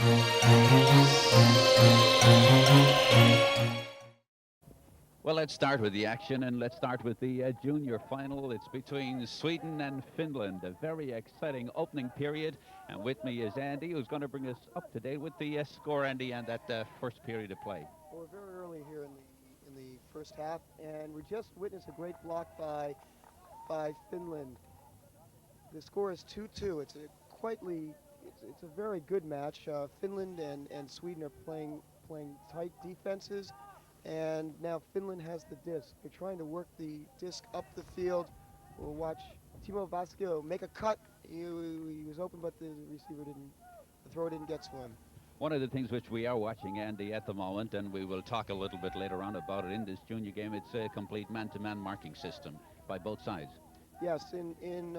Well, let's start with the action, and let's start with the junior final. It's between Sweden and Finland, a very exciting opening period. And with me is Andy, who's going to bring us up to date with the score, Andy, and that first period of play. Well, we're very early here in the first half, and we just witnessed a great block by Finland. The score is 2-2. It's a very good match. Finland and Sweden are playing tight defenses, and now Finland has the disc. They're trying to work the disc up the field. We'll watch Timo Vasco make a cut. He was open, but the receiver didn't. The throw didn't get to him. One of the things which we are watching, Andy, at the moment, and we will talk a little bit later on about it in this junior game, it's a complete man-to-man marking system by both sides. Yes, in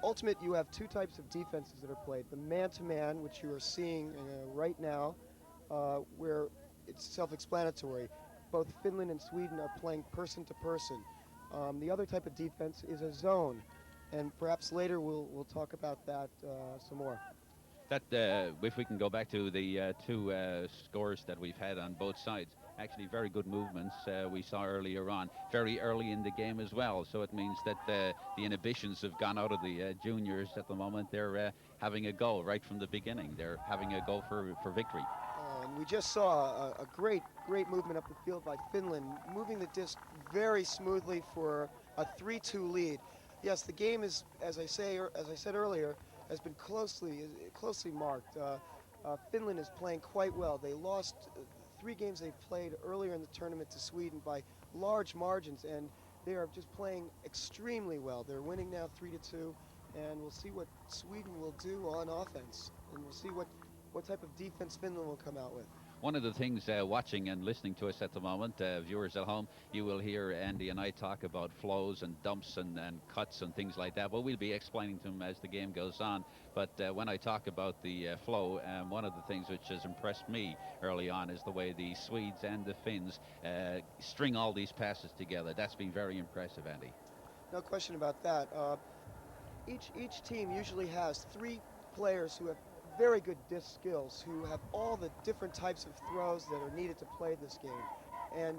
Ultimate, you have two types of defenses that are played. The man-to-man, which you are seeing right now, where it's self-explanatory. Both Finland and Sweden are playing person-to-person. The other type of defense is a zone, and perhaps later we'll talk about that some more. That, if we can go back to the two scores that we've had on both sides, actually very good movements we saw earlier on, very early in the game as well. So it means that the inhibitions have gone out of the juniors at the moment. They're having a go right from the beginning. They're having a go for victory. And we just saw a great movement up the field by Finland, moving the disc very smoothly for a 3-2 lead. Yes, the game is, as I said earlier, has been closely marked. Finland is playing quite well. They lost 3 games they played earlier in the tournament to Sweden by large margins, and they are just playing extremely well. They're winning now 3-2, and we'll see what Sweden will do on offense, and we'll see what type of defense Finland will come out with. One of the things watching and listening to us at the moment, viewers at home, you will hear Andy and I talk about flows and dumps and cuts and things like that. Well, we'll be explaining to them as the game goes on. But when I talk about the flow, one of the things which has impressed me early on is the way the Swedes and the Finns string all these passes together. That's been very impressive, Andy. No question about that. Each team usually has 3 players who have very good disc skills, who have all the different types of throws that are needed to play this game. And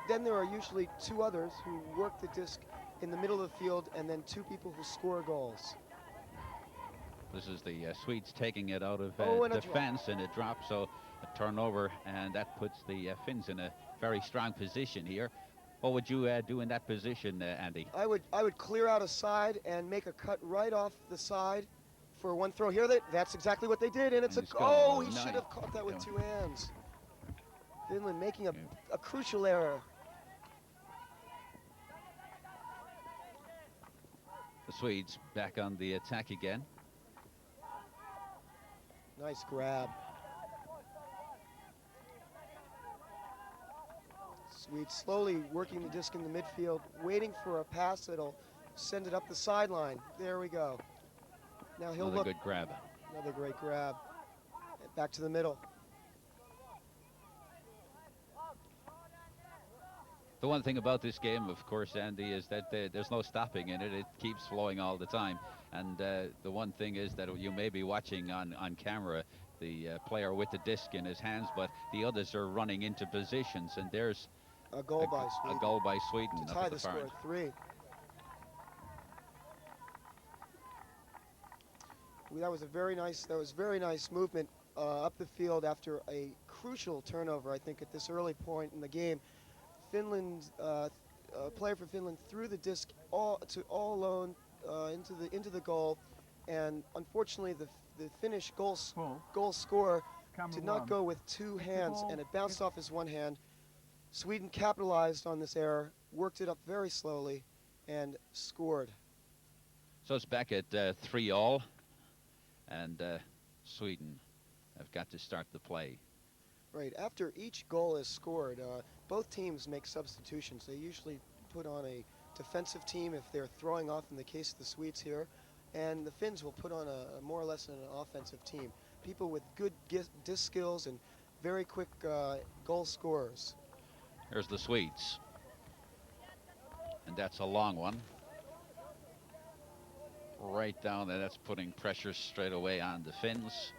then there are usually 2 others who work the disc in the middle of the field, and then 2 people who score goals. This is the Swedes taking it out of defense, and it drops, so a turnover, and that puts the Finns in a very strong position here. What would you do in that position, Andy? I would clear out a side and make a cut right off the side for one throw. Here, that's exactly what they did, and it's a goal. Oh, he should have caught that with 2 hands. Finland making a crucial error. The Swedes back on the attack again. Nice grab. Swedes slowly working the disc in the midfield, waiting for a pass that'll send it up the sideline. There we go. Now he'll Another good grab. Another great grab. And back to the middle. The one thing about this game, of course, Andy, is that there's no stopping in it. It keeps flowing all the time. And the one thing is that you may be watching on camera the player with the disc in his hands, but the others are running into positions, and there's a goal by Sweden. A goal by Sweden to tie the score at 3. That was very nice movement up the field after a crucial turnover, I think, at this early point in the game. Finland, player for Finland threw the disc all alone into the goal, and unfortunately the Finnish goal scorer did not go with 2 hands, and it bounced off his 1 hand. Sweden capitalized on this error, worked it up very slowly, and scored. So it's back at 3-3. And Sweden have got to start the play. Right, after each goal is scored, both teams make substitutions. They usually put on a defensive team if they're throwing off, in the case of the Swedes here, and the Finns will put on a more or less an offensive team. People with good disc skills and very quick goal scorers. There's the Swedes. And that's a long one. Right down there, that's putting pressure straight away on the Finns.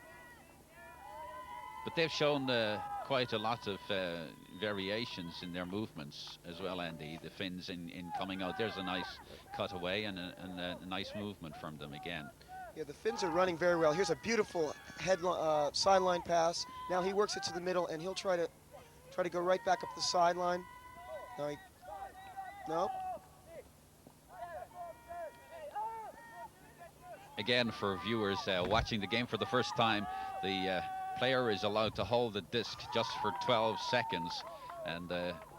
But they've shown quite a lot of variations in their movements as well, Andy. The Finns in coming out. There's a nice cutaway and a nice movement from them again. Yeah, the Finns are running very well. Here's a beautiful sideline pass. Now he works it to the middle, and he'll try to go right back up the sideline. No. Again, for viewers watching the game for the first time, the player is allowed to hold the disc just for 12 seconds. And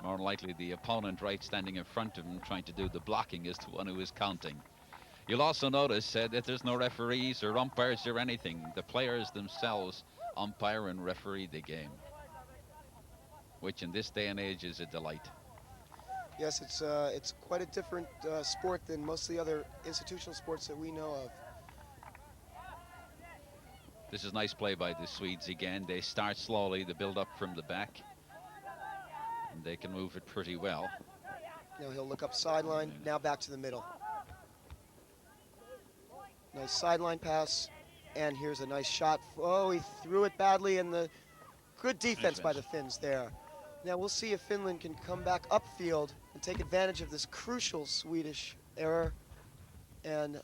more than likely, the opponent right standing in front of him trying to do the blocking is the one who is counting. You'll also notice that there's no referees or umpires or anything. The players themselves umpire and referee the game, which in this day and age is a delight. Yes, it's quite a different sport than most of the other institutional sports that we know of. This is nice play by the Swedes again. They start slowly, they build up from the back, and they can move it pretty well. Now he'll look up sideline, now back to the middle. Nice sideline pass, and here's a nice shot. Oh, he threw it badly, and the good defense by the Finns there. Now we'll see if Finland can come back upfield and take advantage of this crucial Swedish error and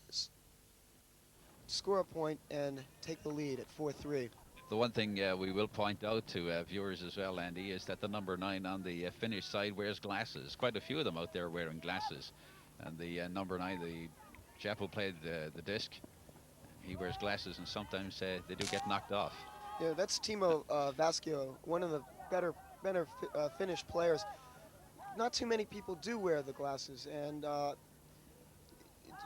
score a point and take the lead at 4-3. The one thing we will point out to viewers as well, Andy, is that the number 9 on the Finnish side wears glasses. Quite a few of them out there wearing glasses. And the number 9, the chap who played the disc, he wears glasses, and sometimes they do get knocked off. Yeah, that's Timo Vaskio, one of the better Finnish players. Not too many people do wear the glasses, and it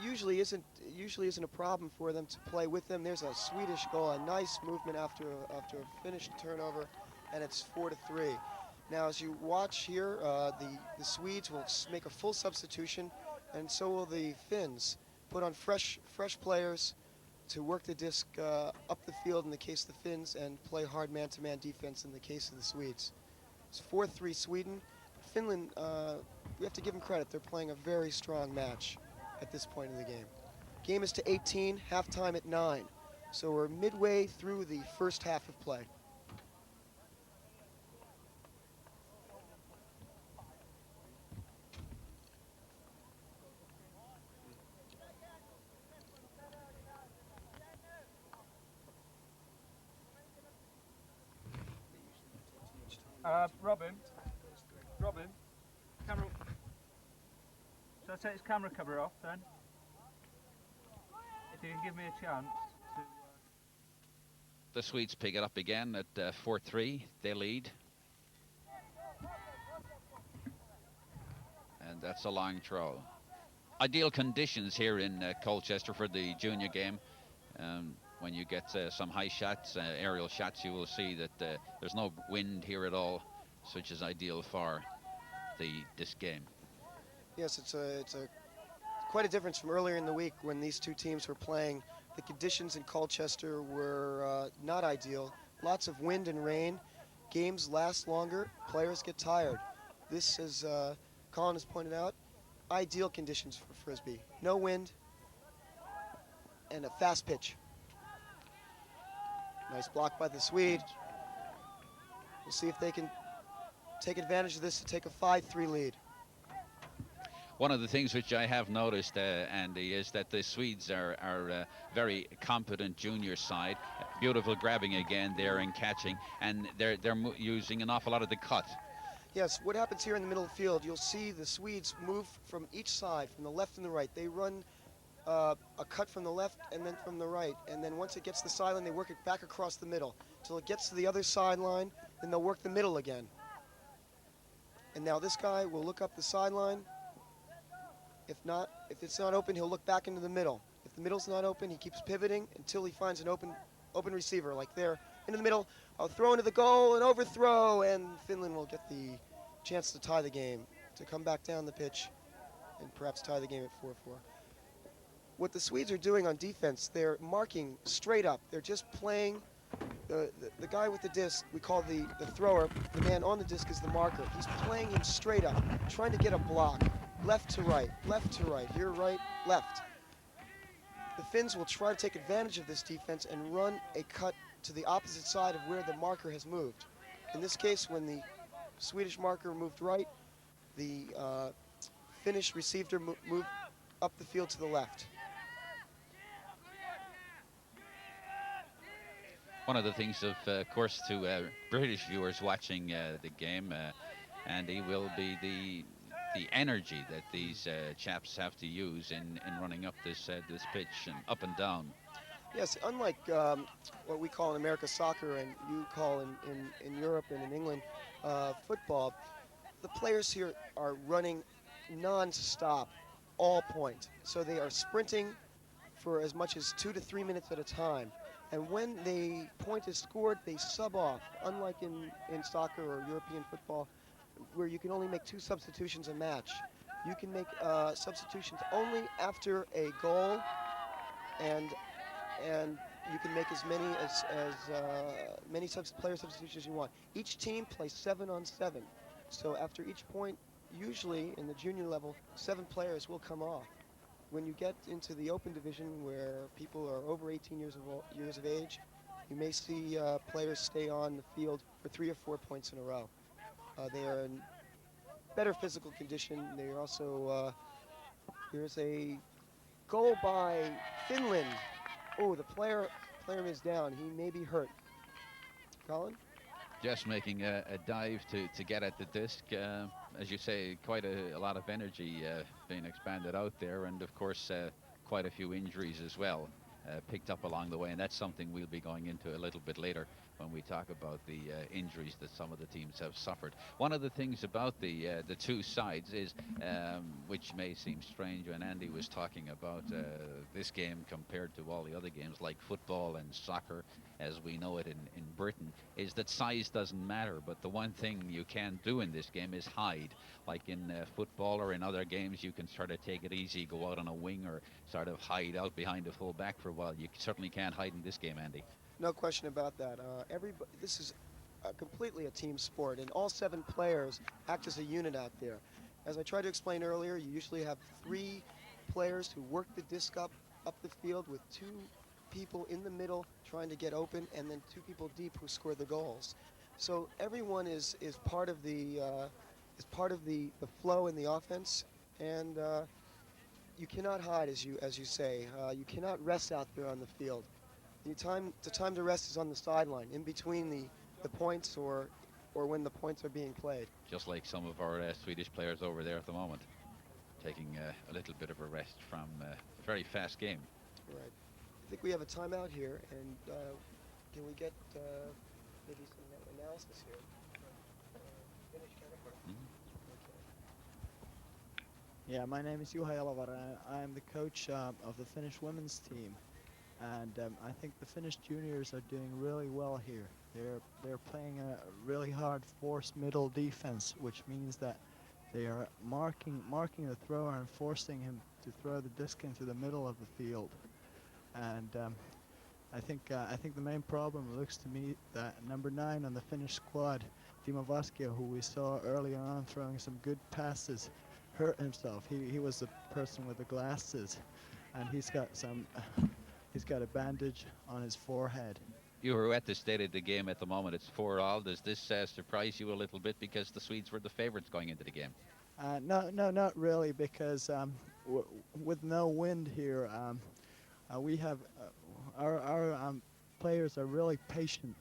usually isn't a problem for them to play with them. There's a Swedish goal, a nice movement after a Finnish turnover, and it's 4-3. Now, as you watch here, the Swedes will make a full substitution, and so will the Finns. Put on fresh players to work the disc up the field in the case of the Finns, and play hard man-to-man defense in the case of the Swedes. It's 4-3 Sweden. Finland, we have to give them credit. They're playing a very strong match at this point in the game. Game is to 18, halftime at 9. So we're midway through the first half of play. Robin, camera. Shall I take this camera cover off then? If you can give me a chance to. The Swedes pick it up again at 4-3. They lead. And that's a long throw. Ideal conditions here in Colchester for the junior game. When you get some high shots, aerial shots, you will see that there's no wind here at all, which is ideal for this game. Yes, it's quite a difference from earlier in the week when these two teams were playing. The conditions in Colchester were not ideal. Lots of wind and rain. Games last longer. Players get tired. This, as Colin has pointed out, ideal conditions for Frisbee. No wind and a fast pitch. Nice block by the Swede. We'll see if they can take advantage of this to take a 5-3 lead. One of the things which I have noticed, Andy, is that the Swedes are very competent junior side. Beautiful grabbing again there and catching, and they're using an awful lot of the cut. Yes, what happens here in the middle of the field, you'll see the Swedes move from each side, from the left and the right. They run a cut from the left and then from the right, and then once it gets to the sideline, they work it back across the middle until it gets to the other sideline, then they'll work the middle again. And now this guy will look up the sideline. If it's not open, he'll look back into the middle. If the middle's not open, he keeps pivoting until he finds an open receiver, like there, into the middle. I'll throw into the goal, an overthrow, and Finland will get the chance to tie the game, to come back down the pitch and perhaps tie the game at 4-4. What the Swedes are doing on defense, they're marking straight up. They're just playing the guy with the disc, we call the thrower. The man on the disc is the marker. He's playing him straight up, trying to get a block. Left to right, here right, left. The Finns will try to take advantage of this defense and run a cut to the opposite side of where the marker has moved. In this case, when the Swedish marker moved right, the Finnish receiver moved up the field to the left. One of the things, of course, to British viewers watching the game, Andy, will be the energy that these chaps have to use in running up this pitch and up and down. Yes, unlike what we call in America soccer and you call in Europe and in England football, the players here are running non-stop, all point. So they are sprinting for as much as 2 to 3 minutes at a time. And when the point is scored, they sub off, unlike in soccer or European football, where you can only make 2 substitutions a match. You can make substitutions only after a goal, and you can make as many player substitutions as you want. Each team plays 7-on-7. So after each point, usually in the junior level, 7 players will come off. When you get into the open division, where people are over 18 years of age, you may see players stay on the field for 3 or 4 points in a row. They are in better physical condition. They are also here's a goal by Finland. Oh, the player is down. He may be hurt. Colin? Just making a dive to get at the disc. As you say, quite a lot of energy being expanded out there, and of course quite a few injuries as well picked up along the way, and that's something we'll be going into a little bit later when we talk about the injuries that some of the teams have suffered. One of the things about the two sides is, which may seem strange when Andy was talking about this game compared to all the other games like football and soccer as we know it in Britain, is that size doesn't matter, but the one thing you can't do in this game is hide. Like in football or in other games, you can sort of take it easy, go out on a wing, or sort of hide out behind a full back for a while. You certainly can't hide in this game, Andy. No question about that. This is completely a team sport, and all 7 players act as a unit out there. As I tried to explain earlier, you usually have 3 players who work the disc up the field with 2 people in the middle trying to get open, and then 2 people deep who score the goals. So everyone is part of the flow in the offense, and you cannot hide, as you say. You cannot rest out there on the field. The time to rest is on the sideline, in between the points or when the points are being played. Just like some of our Swedish players over there at the moment, taking a little bit of a rest from a very fast game. Right. I think we have a timeout here, and can we get maybe some analysis here? Yeah, my name is Juha Jalovara. I am the coach of the Finnish women's team, and I think the Finnish juniors are doing really well here. They're playing a really hard forced middle defense, which means that they are marking the thrower and forcing him to throw the disc into the middle of the field. And I think the main problem looks to me that number 9 on the Finnish squad, Timo Vaskio, who we saw earlier on throwing some good passes, hurt himself. He was the person with the glasses, and he's got a bandage on his forehead. You were at the state of the game at the moment. It's 4-all. Does this surprise you a little bit because the Swedes were the favorites going into the game? No, not really, because with no wind here, we have our players are really patient,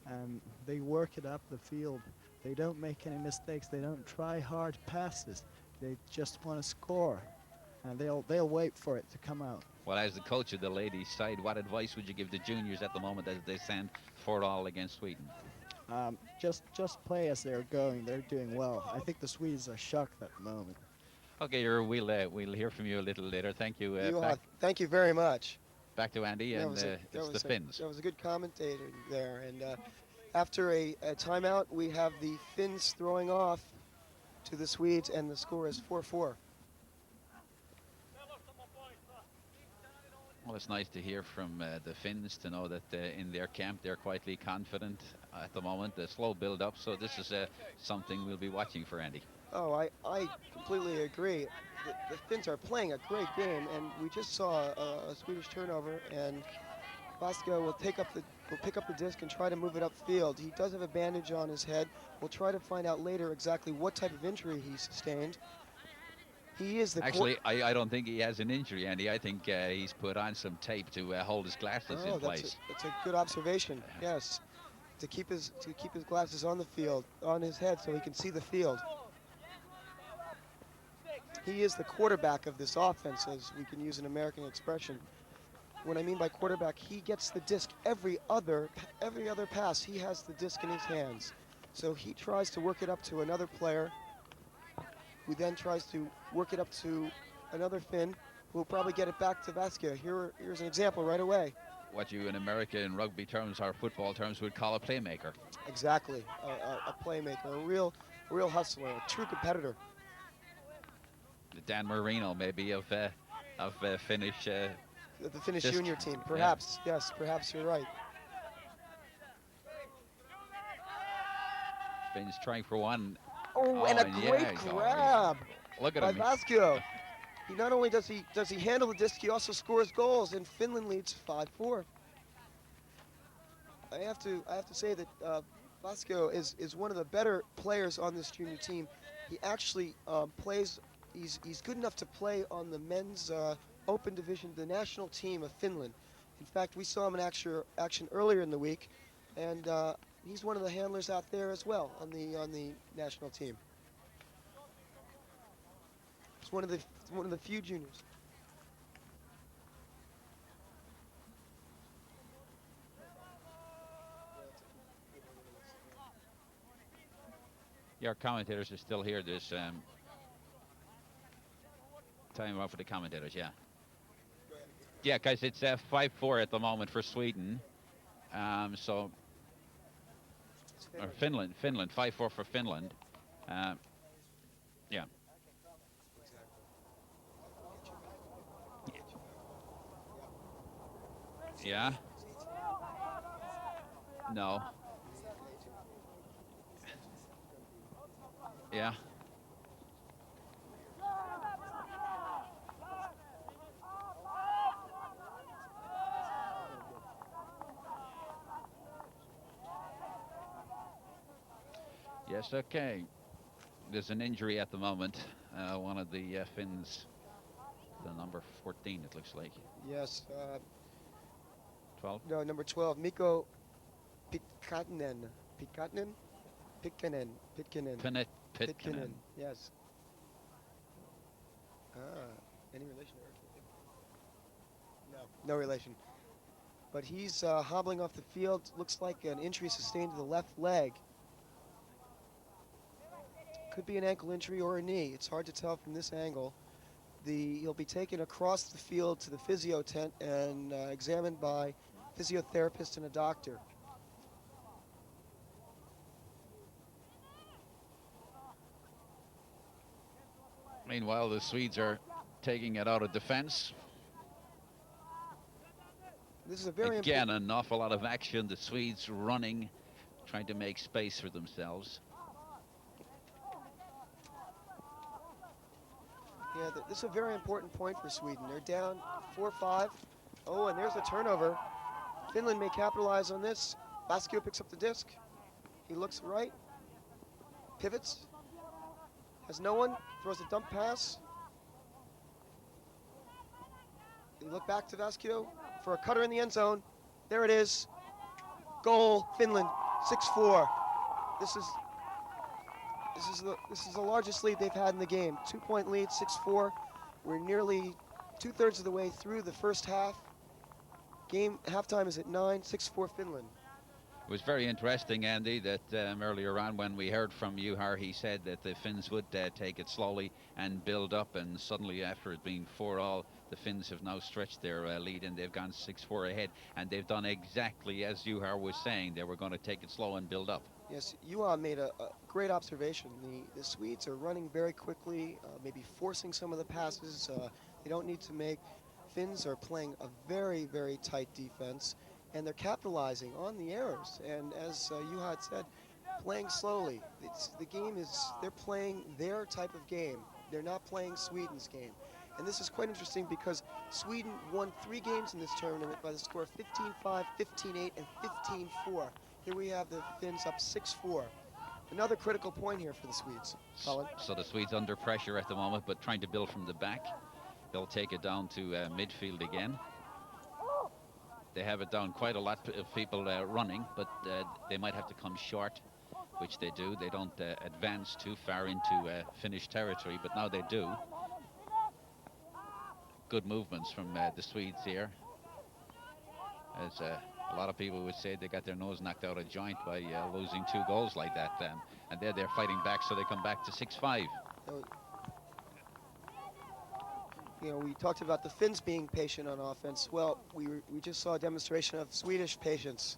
and they work it up the field. They don't make any mistakes. They don't try hard passes. They just want to score, and they'll wait for it to come out. Well, as the coach of the ladies' side, what advice would you give the juniors at the moment as they stand 4-all against Sweden? Just play as they're going. They're doing well. I think the Swedes are shocked at the moment. Okay, we'll hear from you a little later. Thank you. Thank you very much. Back to Andy, and it's the Finns. That was a good commentator there. And after a timeout, we have the Finns throwing off to the Swedes, and the score is 4-4. Well, it's nice to hear from the Finns, to know that in their camp they're quietly confident at the moment. A slow build-up, so this is something we'll be watching for, Andy. Oh, I completely agree. The Finns are playing a great game, and we just saw a Swedish turnover, and Vasco will will pick up the disc and try to move it upfield. He does have a bandage on his head. We'll try to find out later exactly what type of injury he sustained. He is the Actually, I don't think he has an injury, Andy. I think he's put on some tape to hold his glasses in place. That's a good observation. Yes, to keep his glasses on the field, on his head, so he can see the field. He is the quarterback of this offense, as we can use an American expression. What I mean by quarterback, he gets the disc every other pass. He has the disc in his hands, so he tries to work it up to another player, who then tries to work it up to another Finn, who will probably get it back to Vasquez. Here's an example right away. What you in America in rugby terms or football terms would call a playmaker. Exactly, a playmaker, a real hustler, a true competitor. The Dan Marino maybe of Finnish. The Finnish junior team, perhaps. Yeah. Yes, perhaps you're right. Finn's trying for one. Oh, and a great grab Look at by him. Vasquez. He not only does he handle the disc, he also scores goals, and Finland leads 5-4. I have to say that Vasquez is one of the better players on this junior team. He actually plays. He's good enough to play on the men's open division, the national team of Finland. In fact, we saw him in action earlier in the week, and he's one of the handlers out there as well on the national team. He's one of the few juniors. Your commentators are still here. This time out for the commentators. Yeah. Yeah, guys, it's 5-4 at the moment for Sweden. So. Or Finland, 5-4 for Finland. Yeah. Yeah. No. Yeah. Yes, okay. There's an injury at the moment. One of the Finns, the number 14, it looks like. Yes. 12? No, number 12, Mikko Pitkanen. Pitkanen. Yes. Any relation? No relation. But he's hobbling off the field. Looks like an injury sustained to the left leg. Could be an ankle injury or a knee. It's hard to tell from this angle. He'll be taken across the field to the physio tent and examined by a physiotherapist and a doctor. Meanwhile, the Swedes are taking it out of defense. This is a very Again, an awful lot of action. The Swedes running, trying to make space for themselves. Yeah, this is a very important point for Sweden. They're down 4-5. Oh, and there's a turnover. Finland may capitalize on this. Vasquez picks up the disc. He looks right. Pivots. Has no one. Throws a dump pass. They look back to Vasquez for a cutter in the end zone. There it is. Goal, Finland, 6-4. This is the largest lead they've had in the game. 2-point lead, 6-4. We're nearly 2/3 of the way through the first half. Game halftime is at 9, 6-4 Finland. It was very interesting, Andy, that earlier on when we heard from Juha, he said that the Finns would take it slowly and build up, and suddenly after it being 4-all, the Finns have now stretched their lead and they've gone 6-4 ahead, and they've done exactly as Juha was saying. They were going to take it slow and build up. Yes, Juha made a great observation. The Swedes are running very quickly, maybe forcing some of the passes they don't need to make. Finns are playing a very, very tight defense, and they're capitalizing on the errors. And as Juha had said, playing slowly. They're playing their type of game. They're not playing Sweden's game. And this is quite interesting because Sweden won 3 games in this tournament by the score of 15-5, 15-8, and 15-4. Here we have the Finns up 6-4. Another critical point here for the Swedes. Colin? So the Swedes under pressure at the moment, but trying to build from the back. They'll take it down to midfield again. They have it down quite a lot of people running, but they might have to come short, which they do. They don't advance too far into Finnish territory, but now they do. Good movements from the Swedes here. As a lot of people would say, they got their nose knocked out of joint by losing 2 goals like that. And they're fighting back, so they come back to 6-5. You know, we talked about the Finns being patient on offense. Well, we just saw a demonstration of Swedish patience.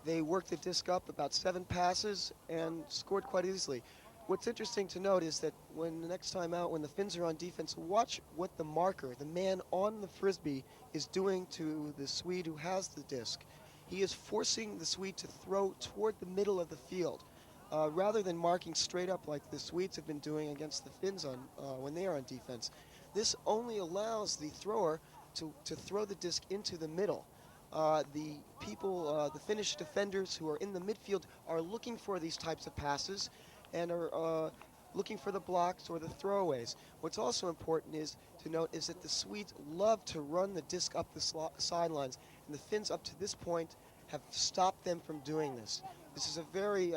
They worked the disc up about 7 passes and scored quite easily. What's interesting to note is that when the next time out, when the Finns are on defense, watch what the marker, the man on the Frisbee, is doing to the Swede who has the disc. He is forcing the Swede to throw toward the middle of the field, rather than marking straight up like the Swedes have been doing against the Finns on when they are on defense. This only allows the thrower to throw the disc into the middle. The people, the Finnish defenders who are in the midfield are looking for these types of passes and are looking for the blocks or the throwaways. What's also important is to note is that the Swedes love to run the disc up the sidelines, and the Finns up to this point have stopped them from doing this. This is a very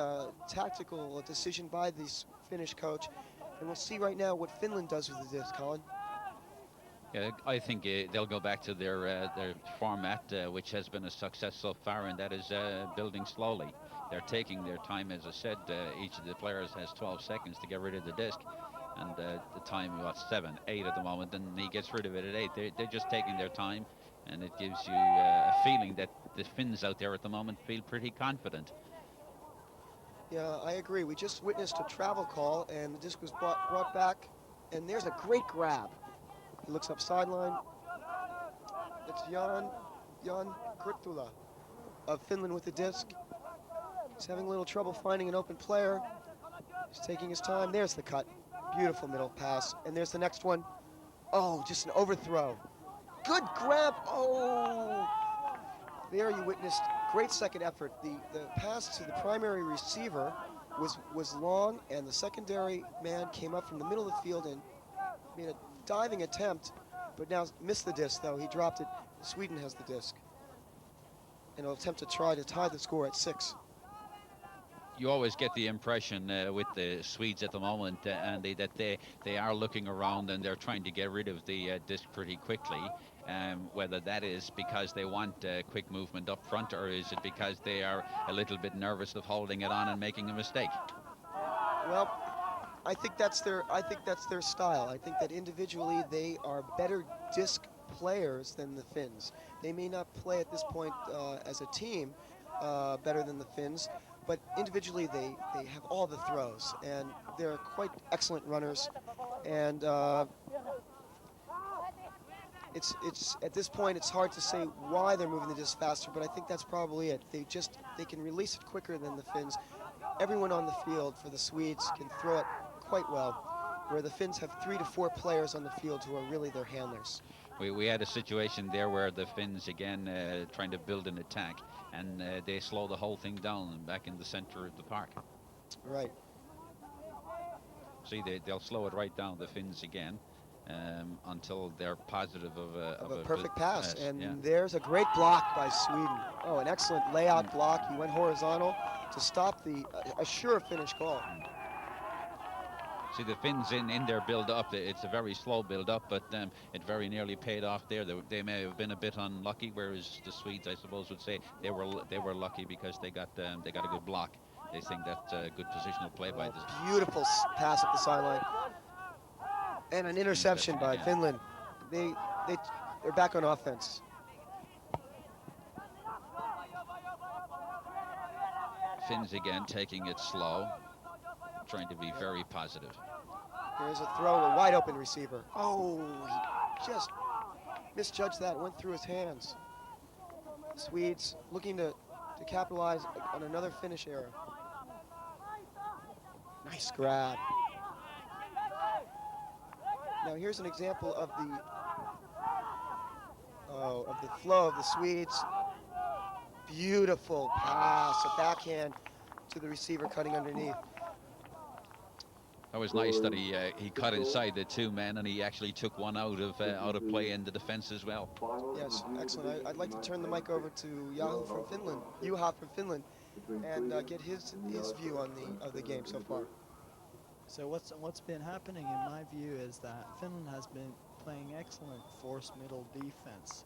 tactical decision by the Finnish coach, and we'll see right now what Finland does with the disc, Colin. Yeah, I think they'll go back to their format, which has been a success so far, and that is building slowly. They're taking their time, as I said. Each of the players has 12 seconds to get rid of the disc, and the time, what, 7, 8 at the moment, and he gets rid of it at 8. They're just taking their time, and it gives you a feeling that the Finns out there at the moment feel pretty confident. Yeah, I agree. We just witnessed a travel call, and the disc was brought back, and there's a great grab. He looks up sideline. It's Jan Kurtula of Finland with the disc. He's having a little trouble finding an open player. He's taking his time. There's the cut. Beautiful middle pass. And there's the next one. Oh, just an overthrow. Good grab. Oh! There you witnessed great second effort. The pass to the primary receiver was long, and the secondary man came up from the middle of the field and made a diving attempt, but now missed the disc, though. He dropped it. Sweden has the disc. And will attempt to try to tie the score at 6. You always get the impression with the Swedes at the moment, Andy, that they are looking around and they're trying to get rid of the disc pretty quickly. Whether that is because they want quick movement up front, or is it because they are a little bit nervous of holding it on and making a mistake? Well, I think that's their style. I think that individually they are better disc players than the Finns. They may not play at this point as a team better than the Finns, but individually they have all the throws, and they're quite excellent runners. And it's at this point it's hard to say why they're moving the disc faster, but I think that's probably it. They can release it quicker than the Finns. Everyone on the field for the Swedes can throw it quite well, where the Finns have 3 to 4 players on the field who are really their handlers. We had a situation there where the Finns again trying to build an attack, and they slow the whole thing down back in the center of the park. Right. See, they'll slow it right down, the Finns again, until they're positive of a perfect pass. And yeah. there's a great block by Sweden. Oh, an excellent layout block. He went horizontal to stop a sure Finnish goal. See, the Finns in their build-up, it's a very slow build-up, but it very nearly paid off there. They may have been a bit unlucky, whereas the Swedes, I suppose, would say they were lucky because they got a good block. They think that's a good positional play by this. Beautiful pass at the sideline, and an interception by Finland. They're back on offense. Finns again taking it slow, trying to be very positive. There's a throw, a wide open receiver. Oh, he just misjudged that, went through his hands. Swedes looking to capitalize on another Finnish error. Nice grab. Now here's an example of the flow of the Swedes. Beautiful pass, a backhand to the receiver cutting underneath. That was nice that he cut inside the two men, and he actually took one out of play in the defense as well. Yes, excellent. I'd like to turn the mic over to Juha from Finland, and get his view on the game so far. So what's been happening in my view is that Finland has been playing excellent force middle defense.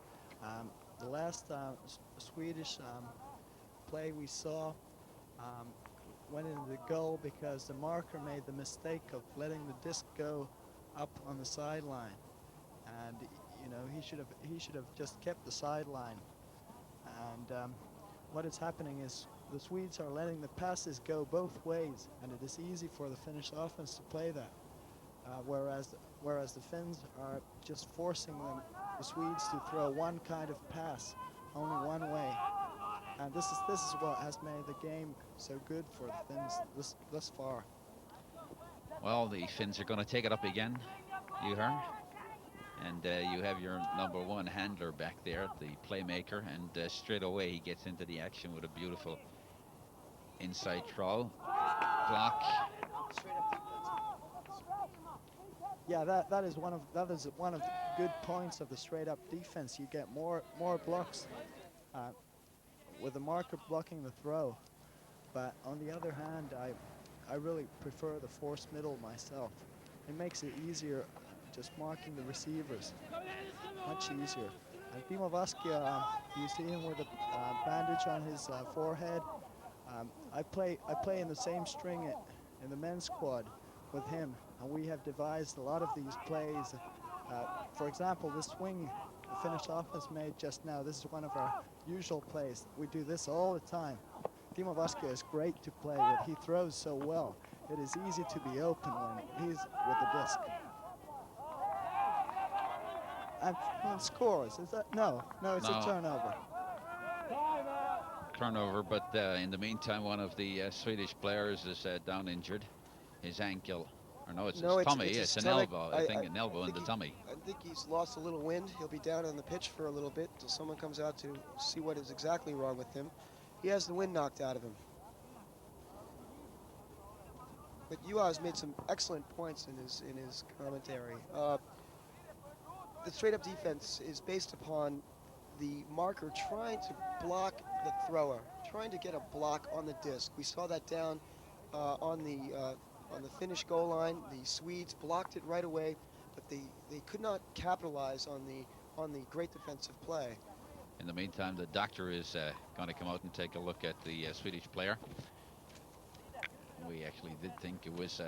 The last Swedish play we saw went into the goal because the marker made the mistake of letting the disc go up on the sideline, and you know he should have just kept the sideline. And what is happening is the Swedes are letting the passes go both ways, and it is easy for the Finnish offense to play that. Whereas the Finns are just forcing the Swedes to throw one kind of pass, only one way. And this is what has made the game so good for the Finns thus far. Well, the Finns are going to take it up again, you heard. And you have your #1 handler back there, the playmaker, and straight away he gets into the action with a beautiful inside throw, block. Yeah, that is one of the good points of the straight up defense. You get more blocks with the marker blocking the throw. But on the other hand, I really prefer the force middle myself. It makes it easier just marking the receivers, much easier. And Timo Vaskia, you see him with a bandage on his forehead. I play in the same string in the men's squad with him, and we have devised a lot of these plays. For example, this swing the Finnish offense made just now, this is one of our usual plays. We do this all the time. Timo Vaskia is great to play with. He throws so well. It is easy to be open when he's with the disc. And scores. Is that no? It's a turnover. Turnover, but in the meantime, one of the Swedish players is down injured. His ankle, or no, it's his tummy. It's an elbow. I think an elbow in the tummy. I think he's lost a little wind. He'll be down on the pitch for a little bit till someone comes out to see what is exactly wrong with him. He has the wind knocked out of him. But Juha has made some excellent points in his commentary. The straight-up defense is based upon the marker trying to block the thrower, trying to get a block on the disc. We saw that down on the Finnish goal line. The Swedes blocked it right away, but they could not capitalize on the great defensive play. In the meantime, the doctor is going to come out and take a look at the Swedish player. We actually did think it was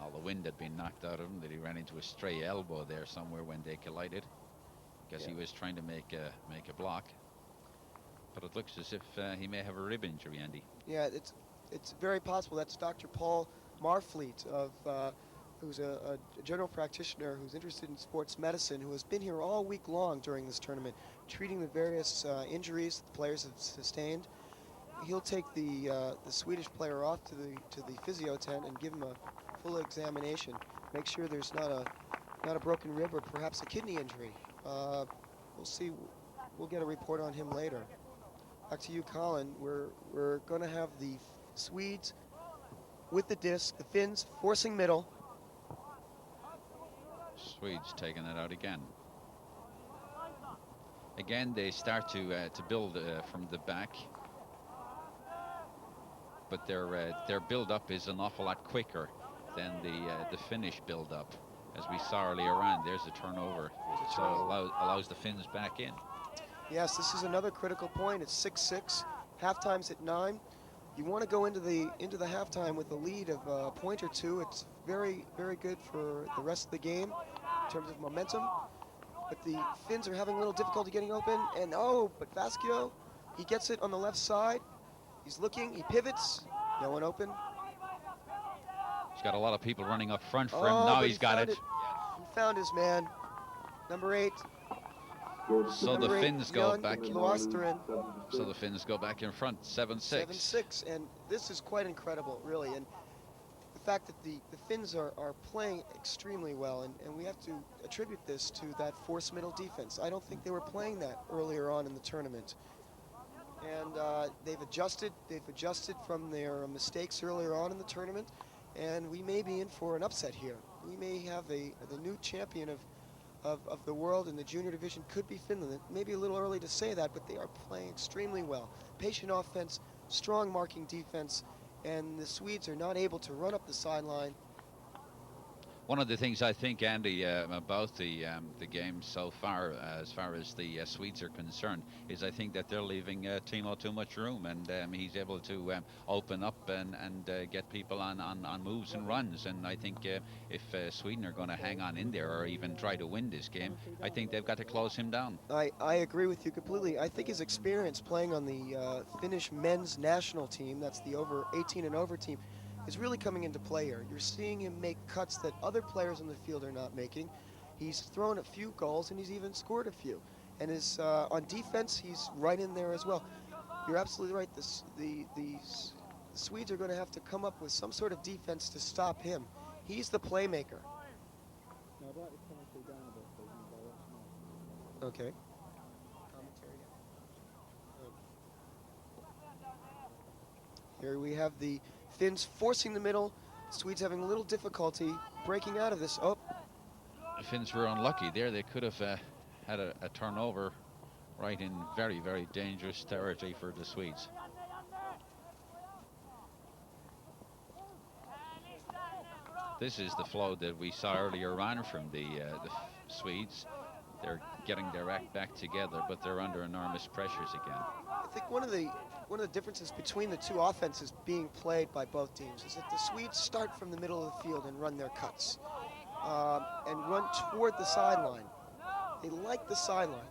all the wind had been knocked out of him, that he ran into a stray elbow there somewhere when they collided. Guess he was trying to make a block. But it looks as if he may have a rib injury, Andy. Yeah, it's very possible. That's Dr. Paul Marfleet, who's a general practitioner who's interested in sports medicine, who has been here all week long during this tournament, treating the various injuries that the players have sustained. He'll take the Swedish player off to the physio tent and give him a full examination. Make sure there's not a broken rib or perhaps a kidney injury. We'll see. We'll get a report on him later. Back to you, Colin. We're going to have the Swedes with the disc, the Finns forcing middle. Swedes taking it out again. Again, they start to build from the back, but their build-up is an awful lot quicker than the Finnish build-up, as we saw earlier on. There's a turnover, so it allows the Finns back in. Yes, this is another critical point. It's 6-6. Halftime's at 9. You want to go into the halftime with a lead of a point or two. It's very, very good for the rest of the game in terms of momentum. But the Finns are having a little difficulty getting open. And but Vasquio, he gets it on the left side. He's looking, he pivots. No one open. He's got a lot of people running up front for him. Now he's got it. He found his man, number 8. So the Finns go back. So the Finns go back in front, 7-6. 7-6, and this is quite incredible, really. And the fact that the Finns are playing extremely well, and we have to attribute this to that force middle defense. I don't think they were playing that earlier on in the tournament. And they've adjusted from their mistakes earlier on in the tournament, and we may be in for an upset here. We may have the new champion of the world in the junior division could be Finland. It may be a little early to say that, but they are playing extremely well. Patient offense, strong marking defense, and the Swedes are not able to run up the sideline. One of the things I think, Andy, about the game so far, as the Swedes are concerned, is I think that they're leaving Timo too much room, and he's able to open up and get people on moves and runs. And I think if Sweden are going to hang on in there or even try to win this game, I think they've got to close him down. I agree with you completely. I think his experience playing on the Finnish men's national team, that's the over 18 and over team, is really coming into play here. You're seeing him make cuts that other players on the field are not making. He's thrown a few goals, and he's even scored a few. And on defense, he's right in there as well. You're absolutely right. The Swedes are going to have to come up with some sort of defense to stop him. He's the playmaker. Okay. Here we have the Finns forcing the middle. Swedes having a little difficulty breaking out of this. Oh. The Finns were unlucky there. They could have had a turnover right in very, very dangerous territory for the Swedes. This is the flow that we saw earlier on from the Swedes. They're getting their act back together, but they're under enormous pressures again. I think one of the differences between the two offenses being played by both teams is that the Swedes start from the middle of the field and run their cuts and run toward the sideline. They like the sideline,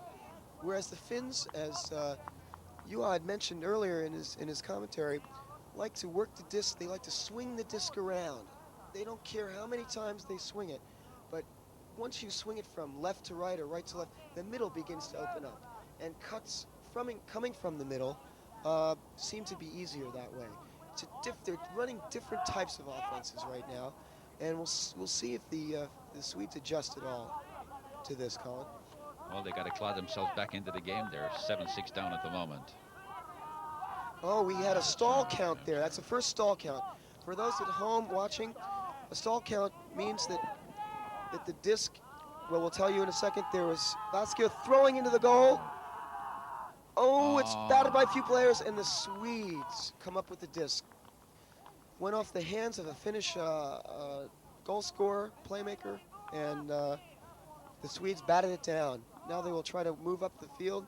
whereas the Finns, as Juha had mentioned earlier in his commentary, like to work the disc. They like to swing the disc around. They don't care how many times they swing it, but once you swing it from left to right or right to left, the middle begins to open up, and cuts coming from the middle seem to be easier that way. They're running different types of offenses right now, and we'll see if the Swedes adjust at all to this, Colin. Well, they got to claw themselves back into the game. They're 7-6 down at the moment. Oh, we had a stall count there. That's the first stall count. For those at home watching, a stall count means that the disc, well, we'll tell you in a second, there was Vasquez throwing into the goal. Oh, it's batted by a few players, and the Swedes come up with the disc. Went off the hands of a Finnish goal scorer, playmaker, and the Swedes batted it down. Now they will try to move up the field.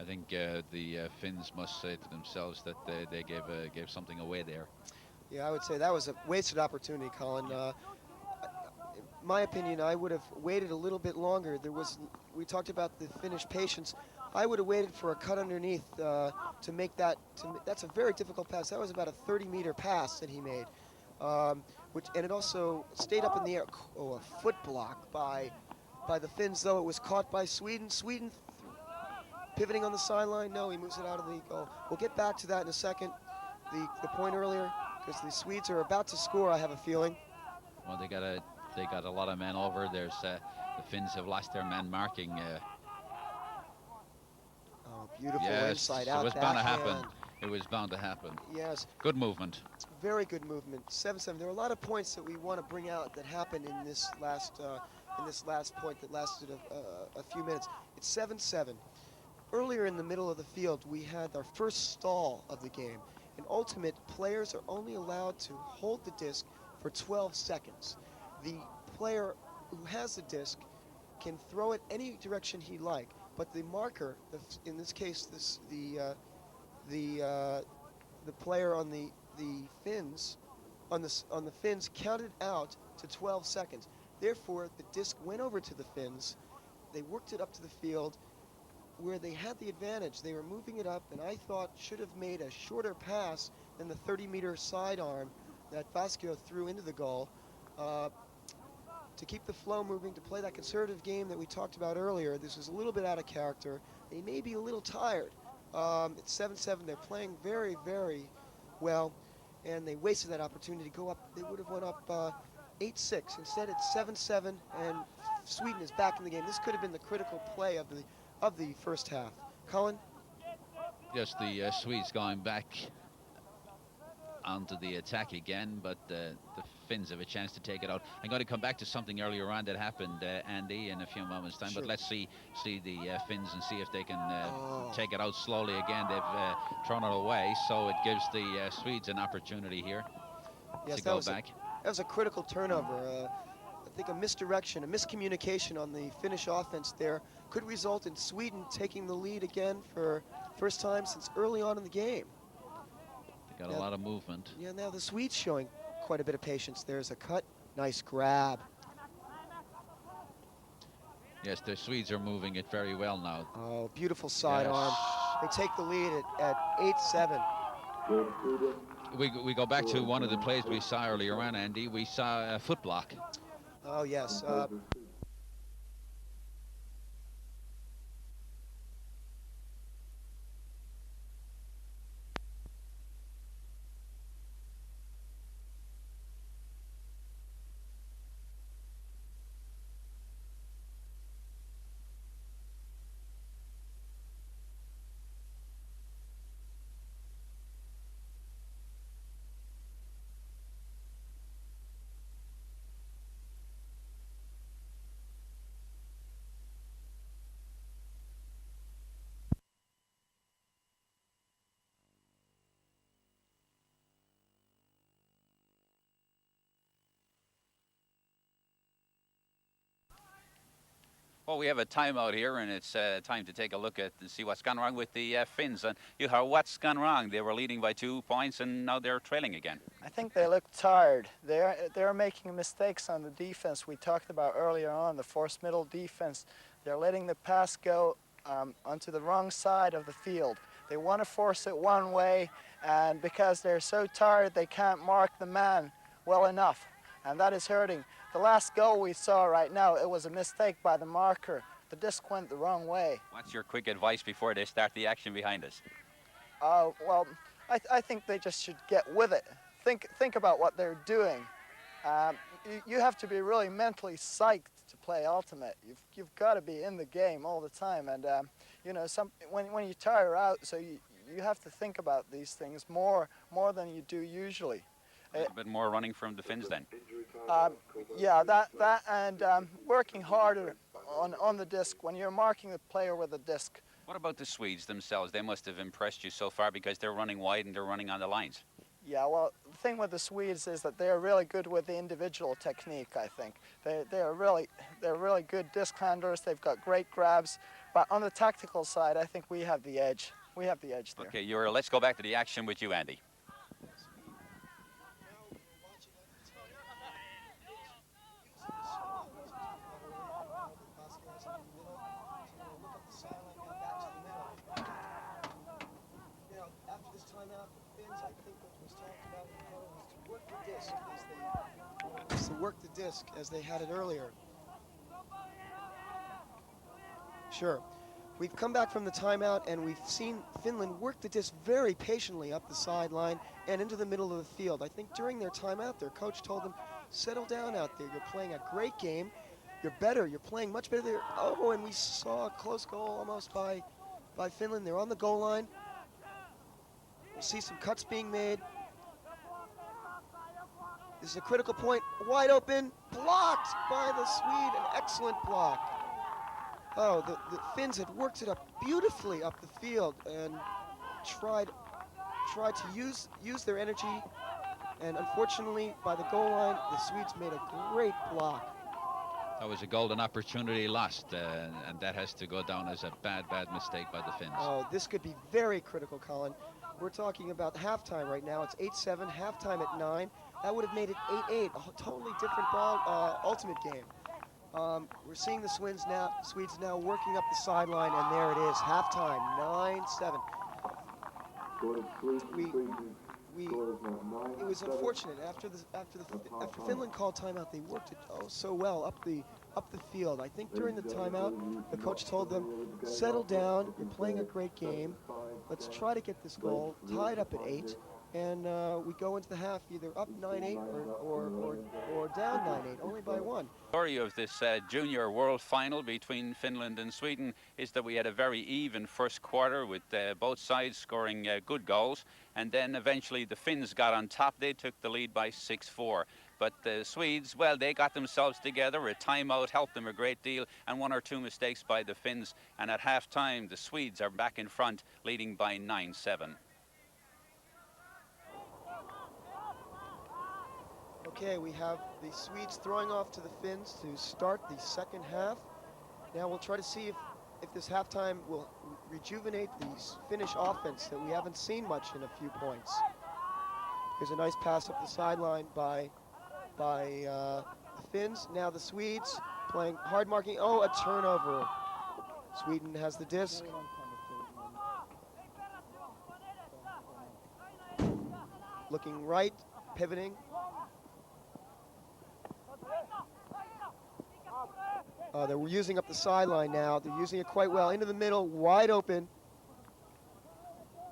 I think the Finns must say to themselves that they gave something away there. Yeah, I would say that was a wasted opportunity, Colin. In my opinion, I would have waited a little bit longer. We talked about the Finnish patience. I would have waited for a cut underneath to make that. That's a very difficult pass. That was about a 30-meter pass that he made, and it also stayed up in the air. Oh, a foot block by the Finns, though it was caught by Sweden. Sweden pivoting on the sideline. No, he moves it out of the goal. We'll get back to that in a second. The point earlier, because the Swedes are about to score, I have a feeling. Well, they got a lot of men over. The Finns have lost their man marking. Oh, beautiful inside out. It was bound to happen. It was bound to happen. Yes. Good movement. Very good movement. 7-7. There are a lot of points that we want to bring out that happened in this last point that lasted a few minutes. It's 7-7. Earlier in the middle of the field, we had our first stall of the game. In ultimate, players are only allowed to hold the disc for 12 seconds. The player who has the disc can throw it any direction he like, but the marker, in this case, the player on the Finns, on the Finns counted out to 12 seconds. Therefore, the disc went over to the Finns. They worked it up to the field, where they had the advantage. They were moving it up, and I thought should have made a shorter pass than the 30-meter sidearm that Vasquez threw into the goal to keep the flow moving, to play that conservative game that we talked about earlier. This was a little bit out of character. They may be a little tired. It's 7-7. They're playing very, very well. and they wasted that opportunity to go up. They would have went up 8-6. Instead, it's 7-7, and Sweden is back in the game. This could have been the critical play of the first half. Colin? Just the Swedes going back onto the attack again, but the Finns have a chance to take it out. I'm going to come back to something earlier on that happened, Andy, in a few moments' time. Sure. But let's see the Finns and see if they can take it out slowly again. They've thrown it away, so it gives the Swedes an opportunity here Yes, to go back. That was a critical turnover. I think a misdirection, a miscommunication on the Finnish offense there could result in Sweden taking the lead again for first time since early on in the game. They got a lot of movement. Yeah, now the Swedes showing quite a bit of patience. There's a cut, nice grab. Yes, the Swedes are moving it very well now. Oh, beautiful sidearm. Yes. They take the lead at 8-7. We go back to one of the plays we saw earlier on, Andy. We saw a foot block. Oh, yes. Well, we have a timeout here, and it's time to take a look at and see what's gone wrong with the Finns. And you heard what's gone wrong. They were leading by 2 points, and now they're trailing again. I think they look tired. They're making mistakes on the defense we talked about earlier on, the forced middle defense. They're letting the pass go onto the wrong side of the field. They want to force it one way, and because they're so tired, they can't mark the man well enough, and that is hurting. The last goal we saw right now, it was a mistake by the marker. The disc went the wrong way. What's your quick advice before they start the action behind us? Well, I think they just should get with it. Think about what they're doing. You have to be really mentally psyched to play Ultimate. You've got to be in the game all the time, and you know, when you tire out, so you have to think about these things more than you do usually. A little bit more running from the Finns then. Yeah, that and working harder on the disc when you're marking the player with a disc. What about the Swedes themselves? They must have impressed you so far because they're running wide and they're running on the lines. Yeah, well, the thing with the Swedes is that they're really good with the individual technique, I think. They're really good disc handlers. They've got great grabs. But on the tactical side, I think we have the edge. We have the edge there. Okay, let's go back to the action with you, Andy. To work the disc as they had it earlier. Sure. We've come back from the timeout and we've seen Finland work the disc very patiently up the sideline and into the middle of the field. I think during their timeout, their coach told them, settle down out there. You're playing a great game. You're better. You're playing much better there. Oh, and we saw a close goal almost by Finland. They're on the goal line. We see some cuts being made. This is a critical point, wide open, blocked by the Swede, an excellent block. Oh, the Finns had worked it up beautifully up the field and tried to use their energy, and unfortunately, by the goal line, the Swedes made a great block. That was a golden opportunity lost, and that has to go down as a bad mistake by the Finns. Oh, this could be very critical, Colin. We're talking about halftime right now. It's 8-7, halftime at 9. That would have made it 8-8, a totally different ultimate game. We're seeing the Swedes now working up the sideline, and there it is, halftime, 9-7. It was unfortunate after Finland called timeout. They worked it so well up the field. I think during the timeout, the coach told them, settle down. You're playing a great game. Let's try to get this goal tied up at 8. and we go into the half either up 9-8 or down 9-8, only by one. The story of this junior world final between Finland and Sweden is that we had a very even first quarter with both sides scoring good goals, and then eventually the Finns got on top. They took the lead by 6-4. But the Swedes, well, they got themselves together. A timeout helped them a great deal, and one or two mistakes by the Finns. And at half-time, the Swedes are back in front, leading by 9-7. Okay, we have the Swedes throwing off to the Finns to start the second half. Now we'll try to see if this halftime will rejuvenate the Finnish offense that we haven't seen much in a few points. Here's a nice pass up the sideline by the Finns. Now the Swedes playing hard marking. Oh, a turnover. Sweden has the disc. Looking right, pivoting. They're using up the sideline now. They're using it quite well. Into the middle, wide open.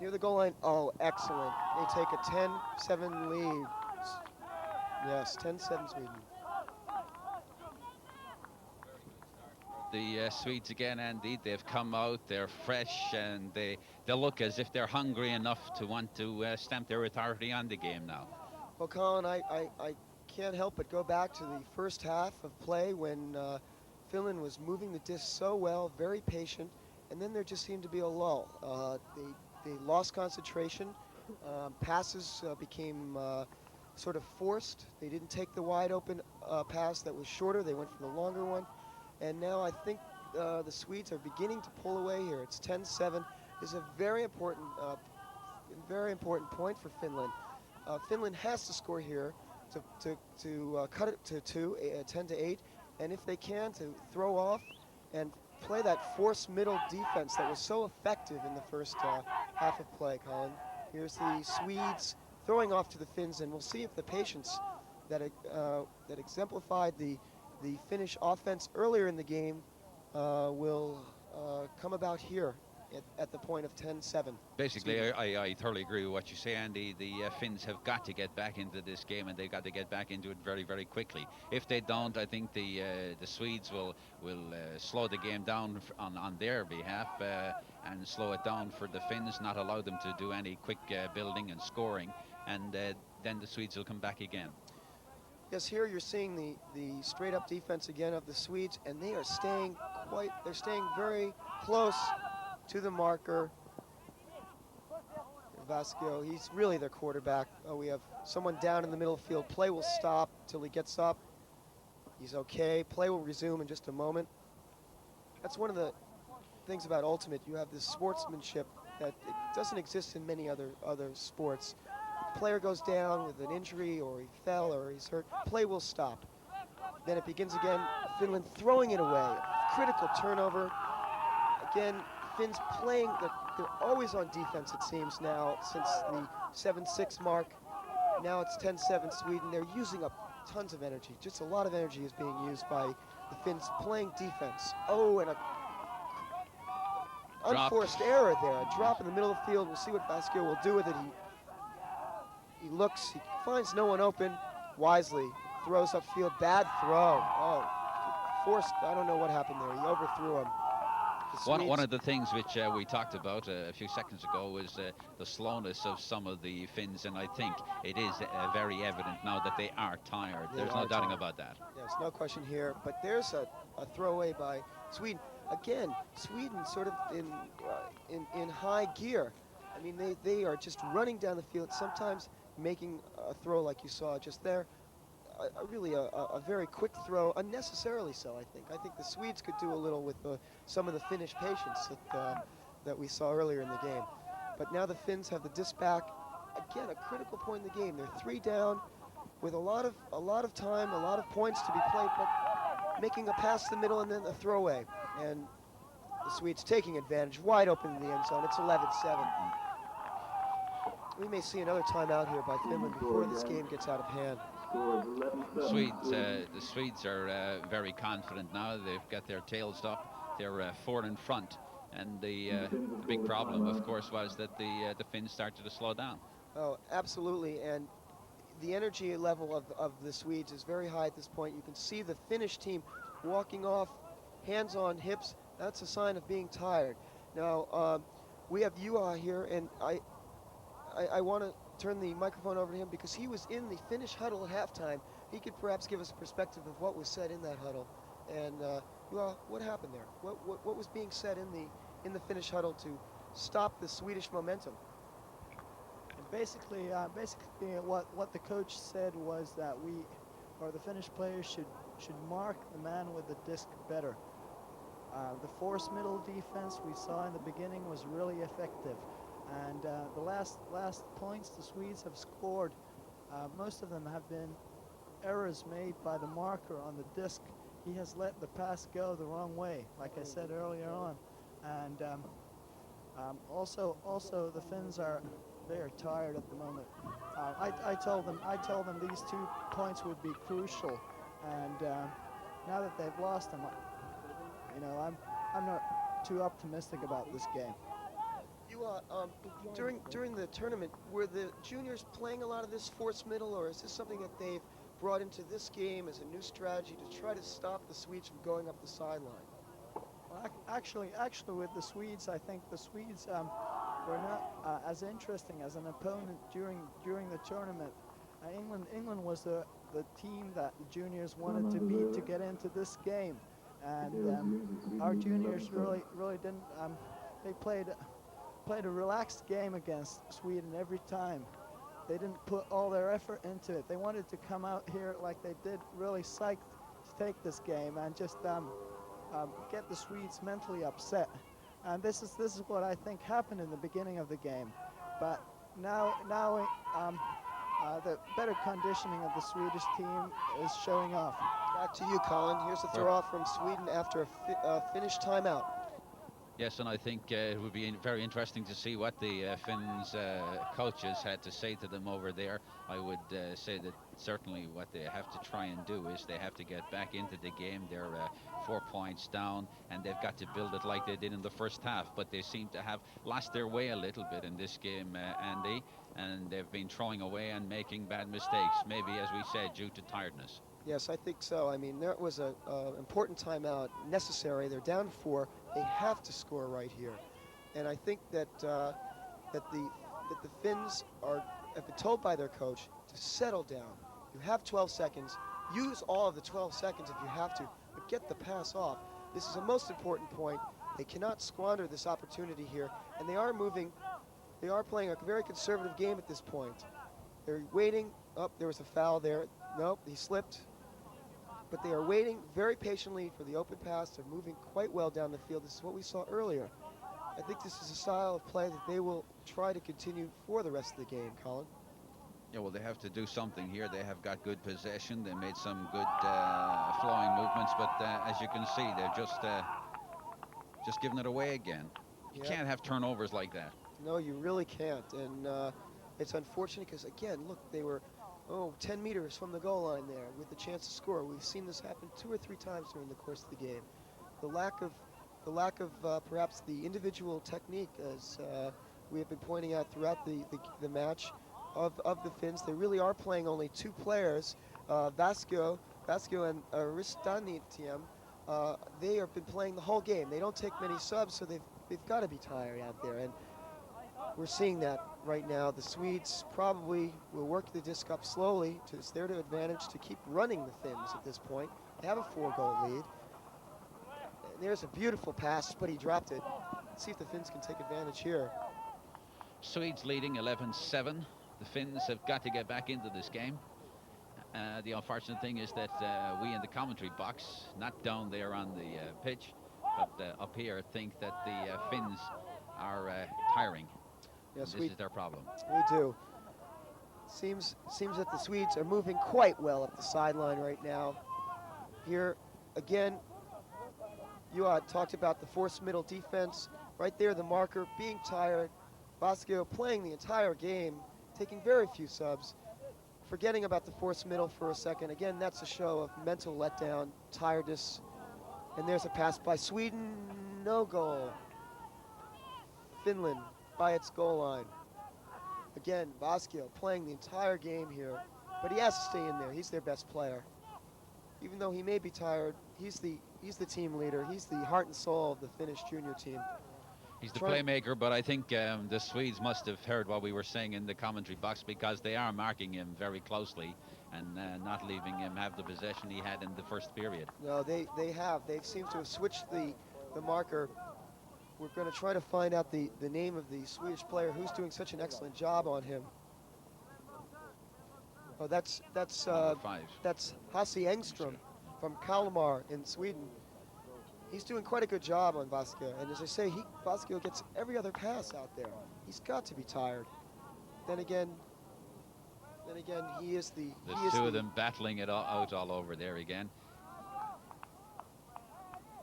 Near the goal line. Oh, excellent. They take a 10-7 lead. Yes, 10-7 Sweden. The Swedes again, Andy, they've come out, they're fresh, and they look as if they're hungry enough to want to stamp their authority on the game now. Well, Colin, I can't help but go back to the first half of play when Finland was moving the disc so well, very patient, and then there just seemed to be a lull. They lost concentration. Passes became sort of forced. They didn't take the wide open pass that was shorter. They went for the longer one. And now I think the Swedes are beginning to pull away here. It's 10-7. It's a very important point for Finland. Finland has to score here to cut it to 10-8. And if they can, to throw off and play that forced middle defense that was so effective in the first half of play, Colin. Here's the Swedes throwing off to the Finns, and we'll see if the patience that exemplified the Finnish offense earlier in the game will come about here at the point of 10-7. Basically, I thoroughly agree with what you say, Andy. The Finns have got to get back into this game, and they've got to get back into it very, very quickly. If they don't, I think the Swedes will slow the game down on their behalf and slow it down for the Finns, not allow them to do any quick building and scoring, and then the Swedes will come back again. Yes, here you're seeing the straight-up defense again of the Swedes, and they are staying very close to the marker. Vasquio, he's really their quarterback. Oh, we have someone down in the middle of the field. Play will stop till he gets up. He's okay. Play will resume in just a moment. That's one of the things about Ultimate. You have this sportsmanship that it doesn't exist in many other sports. The player goes down with an injury, or he fell, or he's hurt. Play will stop. Then it begins again. Finland throwing it away. Critical turnover. Again, Finns playing, they're always on defense, it seems now, since the 7-6 mark. Now it's 10-7 Sweden. They're using up tons of energy. Just a lot of energy is being used by the Finns playing defense. Oh, and a unforced error there. A drop in the middle of the field. We'll see what Vasquio will do with it. He looks, he finds no one open. Wisely throws upfield. Bad throw. Oh, forced, I don't know what happened there. He overthrew him. One of the things which we talked about a few seconds ago was the slowness of some of the Finns, and I think it is very evident now that they are tired. There's no doubting about that. Yes, no question here. But there's a throwaway by Sweden. Again, Sweden sort of in high gear. I mean, they are just running down the field, sometimes making a throw like you saw just there. Really a very quick throw, unnecessarily so, I think. I think the Swedes could do a little with some of the Finnish patience that we saw earlier in the game. But now the Finns have the disc back. Again, a critical point in the game. They're 3 down with a lot of time, a lot of points to be played, but making a pass to the middle and then a throwaway. And the Swedes taking advantage, wide open in the end zone. It's 11-7. We may see another timeout here by Finland before this game gets out of hand. The Swedes are very confident now. They've got their tails up. They're 4 in front. And the big problem, of course, was that the Finns started to slow down. Oh, absolutely. And the energy level of the Swedes is very high at this point. You can see the Finnish team walking off, hands on hips. That's a sign of being tired. Now, we have Juha here, and I want to turn the microphone over to him because he was in the Finnish huddle at halftime. He could perhaps give us a perspective of what was said in that huddle. And Juha, what happened there? What was being said in the Finnish huddle to stop the Swedish momentum? Basically, what the coach said was that the Finnish players should mark the man with the disc better. The force middle defense we saw in the beginning was really effective, and the last points the Swedes have scored, most of them have been errors made by the marker on the disc. He has let the pass go the wrong way, like I said earlier on, and also the Finns they are tired at the moment. I told them these 2 points would be crucial, and now that they've lost them, I'm not too optimistic about this game. You during the tournament, were the juniors playing a lot of this force middle, or is this something that they've brought into this game as a new strategy to try to stop the Swedes from going up the sideline? Well, actually, with the Swedes, I think the Swedes were not as interesting as an opponent during the tournament. England was the team that the juniors wanted to beat to get into this game, and our juniors really didn't. They played a relaxed game against Sweden every time. They didn't put all their effort into it. They wanted to come out here like they did, really psyched to take this game and just get the Swedes mentally upset. And this is what I think happened in the beginning of the game. But now the better conditioning of the Swedish team is showing off. Back to you, Colin. Here's a throw off from Sweden after a Finnish timeout. Yes, and I think it would be very interesting to see what the Finns coaches had to say to them over there. I would say that certainly what they have to try and do is they have to get back into the game. They're 4 points down, and they've got to build it like they did in the first half. But they seem to have lost their way a little bit in this game, Andy, and they've been throwing away and making bad mistakes, maybe, as we said, due to tiredness. Yes, I think so. I mean, there was an important timeout necessary. They're down 4. They have to score right here, and I think that the Finns have been told by their coach to settle down. You have 12 seconds. Use all of the 12 seconds if you have to, but get the pass off. This is a most important point. They cannot squander this opportunity here, and they are moving. They are playing a very conservative game at this point. They're waiting. Oh, there was a foul there. Nope, he slipped. But they are waiting very patiently for the open pass. They're moving quite well down the field. This is what we saw earlier. I think this is a style of play that they will try to continue for the rest of the game, Colin. Yeah, well, they have to do something here. They have got good possession. They made some good flowing movements, but as you can see, they're just giving it away again. You can't have turnovers like that. No, you really can't, and it's unfortunate because, again, look, they were 10 meters from the goal line there with the chance to score. We've seen this happen 2 or 3 times during the course of the game. The lack of perhaps the individual technique, as we have been pointing out throughout the match of the Finns. They really are playing only 2 players, Vasco and Ristanitiam. They have been playing the whole game. They don't take many subs, so they've got to be tired out there. And we're seeing that right now. The Swedes probably will work the disc up slowly. It's their advantage to keep running the Finns at this point. They have a 4-goal lead. And there's a beautiful pass, but he dropped it. Let's see if the Finns can take advantage here. Swedes leading 11-7. The Finns have got to get back into this game. The unfortunate thing is that we in the commentary box, not down there on the pitch, but up here, think that the Finns are tiring. Yes, this is their problem. We do. Seems that the Swedes are moving quite well up the sideline right now. Here, again, you talked about the forced middle defense. Right there, the marker being tired. Vasco playing the entire game, taking very few subs. Forgetting about the forced middle for a second. Again, that's a show of mental letdown, tiredness. And there's a pass by Sweden, no goal. Finland by its goal line. Again, Vasquio playing the entire game here, but he has to stay in there. He's their best player. Even though he may be tired, he's the team leader. He's the heart and soul of the Finnish junior team. He's the playmaker, but I think the Swedes must have heard what we were saying in the commentary box, because they are marking him very closely and not leaving him have the possession he had in the first period. No, they have. They seem to have switched the marker. We're going to try to find out the name of the Swedish player who's doing such an excellent job on him. Oh, that's Hasse Engström from Kalmar in Sweden. He's doing quite a good job on Vasquio, and as I say, Vasquio gets every other pass out there. He's got to be tired. Then again, he is the. There's two of them battling it out all over there again.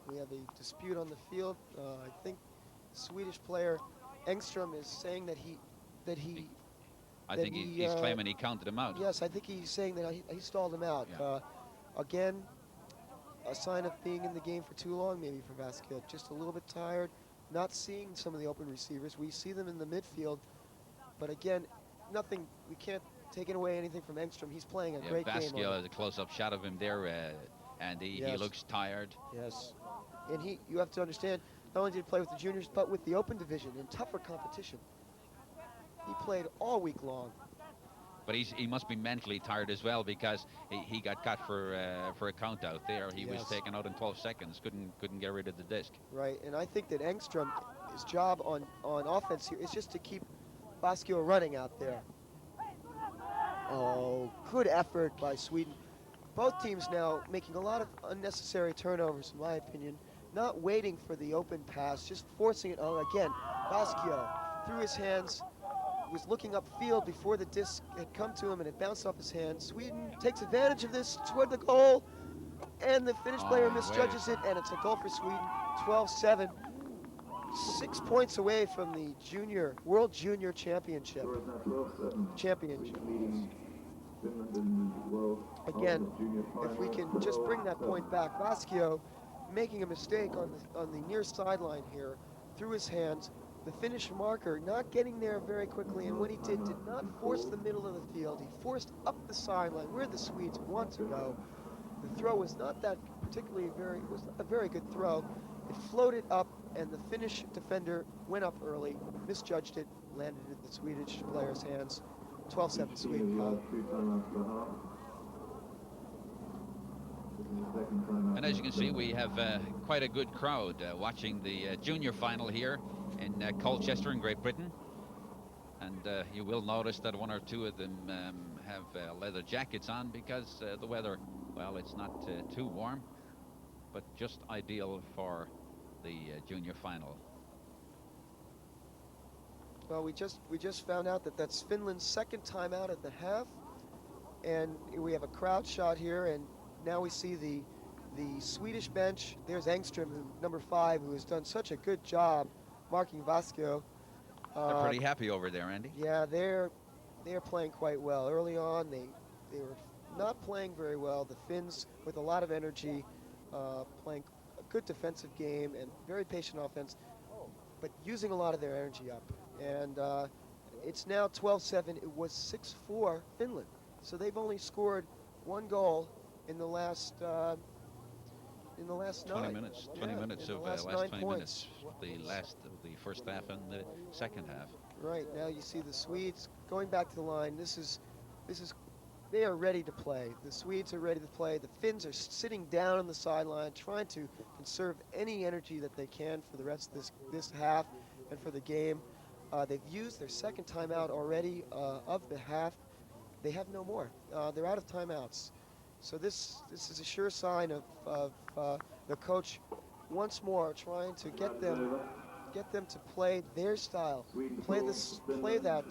We have a dispute on the field. I think Swedish player Engström is saying that he. I think he's claiming he counted him out. Yes, I think he's saying that he stalled him out. Yeah. Again, a sign of being in the game for too long, maybe for Vasquez. Just a little bit tired, not seeing some of the open receivers. We see them in the midfield, but again, nothing. We can't take away anything from Engström. He's playing a great game. Vasquez has a close-up shot of him there, and he looks tired. Yes, and you have to understand, not only did he play with the juniors, but with the open division in tougher competition. He played all week long. But he must be mentally tired as well, because he got cut for a count out there. He was taken out in 12 seconds. Couldn't get rid of the disc. Right, and I think that Engström, his job on offense here is just to keep Vasquio running out there. Oh, good effort by Sweden. Both teams now making a lot of unnecessary turnovers, in my opinion. Not waiting for the open pass, just forcing it on again. Vasquio through his hands. Was looking upfield before the disc had come to him and it bounced off his hand. Sweden takes advantage of this toward the goal, and the Finnish player misjudges it, and it's a goal for Sweden. 12-7, 6 points away from the World Junior Championship. Again, if we can just bring that point back, Vasquio making a mistake on the near sideline here, through his hands. The Finnish marker not getting there very quickly, and what he did not force the middle of the field. He forced up the sideline where the Swedes want to go. The throw was not that particularly was a very good throw. It floated up, and the Finnish defender went up early, misjudged it, landed in the Swedish player's hands. 12-7 Sweden. And as you can see, we have quite a good crowd watching the junior final here in Colchester in Great Britain. And you will notice that one or two of them have leather jackets on, because the weather, well, it's not too warm, but just ideal for the junior final. Well, we just found out that that's Finland's second time out at the half, and we have a crowd shot here, and now we see the Swedish bench. There's Engström, number 5, who has done such a good job marking Vasquio. They're pretty happy over there, Andy. Yeah, they're playing quite well. Early on, they were not playing very well. The Finns, with a lot of energy, playing a good defensive game and very patient offense, but using a lot of their energy up. And it's now 12-7. It was 6-4 Finland. So they've only scored 1 goal in the last 20 minutes. 20 minutes of last 20 minutes. The first half and the second half. Right, now you see the Swedes going back to the line. They are ready to play. The Swedes are ready to play. The Finns are sitting down on the sideline, trying to conserve any energy that they can for the rest of this half and for the game. They've used their second timeout already of the half. They have no more. They're out of timeouts. So this is a sure sign of the coach once more trying to get them to play their style, play that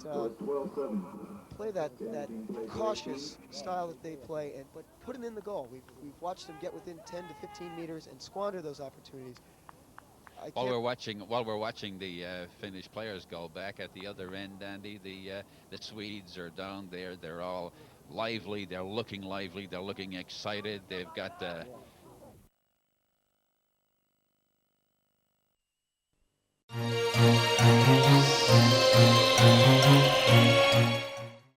cautious style that they play, but put them in the goal. We've watched them get within 10 to 15 meters and squander those opportunities. While we're watching the Finnish players go back at the other end, Andy, the Swedes are down there. They're all lively. They're looking lively. They're looking excited. They've got